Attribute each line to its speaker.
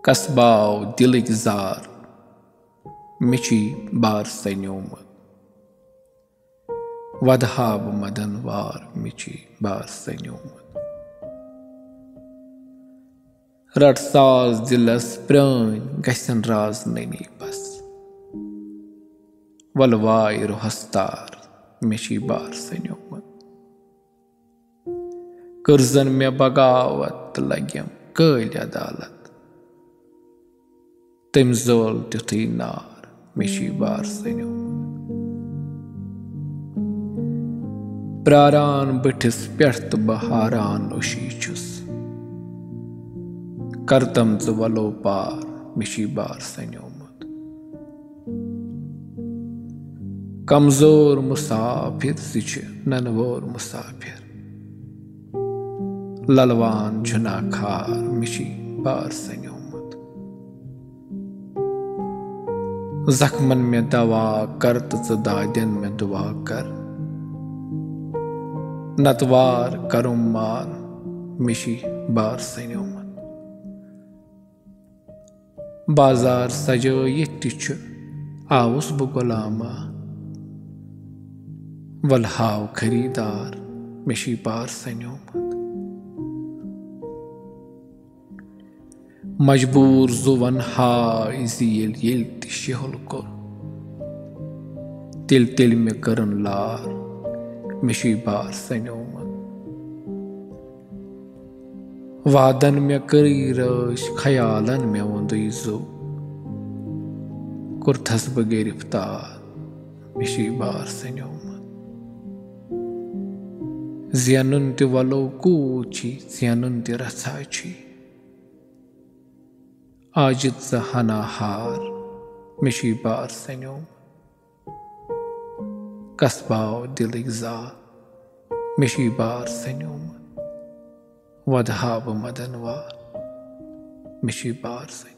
Speaker 1: कसबाव दिलक जार मिची बार सन्योमत वदहाब मदन वार मिची बार सन्योमत रट साज दिलस प्रान गसन राज ननी बस वलवाय रुहस्तार मिची बार सन्योमत कर्जन मे बगावत लग्यम कल अदालत तम जोल तुथी नार मिशी बार सन्योमत प्रारान बठिस पेठ बहारान उशी छुस करतम ज वलो पार मिशी बार सन्योमत कमजोर मुसाफिर सिच ननवोर मुसाफिर ललवान झुना खार मिशी बार सन्योमत जख्मन में दवा कर च दादन में दुआ कर नतवार करुम मार मिशी बार सन्योमत बाजार सजयित आउस बह गुलामा वलहाव खरीदार मिशी बार सन्योमत मजबूर जुवन हाय झील येल शिहुल कोर तिल तिल में करन लार मिशी बार सन्योमत वादन में करी रश ख्यालन में वंदुई जो कुर्थस ब गिरफ्तार मिशी बार सन्योमत ज़ियनुन ते वलो कूची ज़ियनुन ते रसाची आजित हना हार मिशी बार सन्योमत कसबाव दिलक जार मिशी बार सन्योमत वदहाब मदन वार मिशी बार सन्योमत।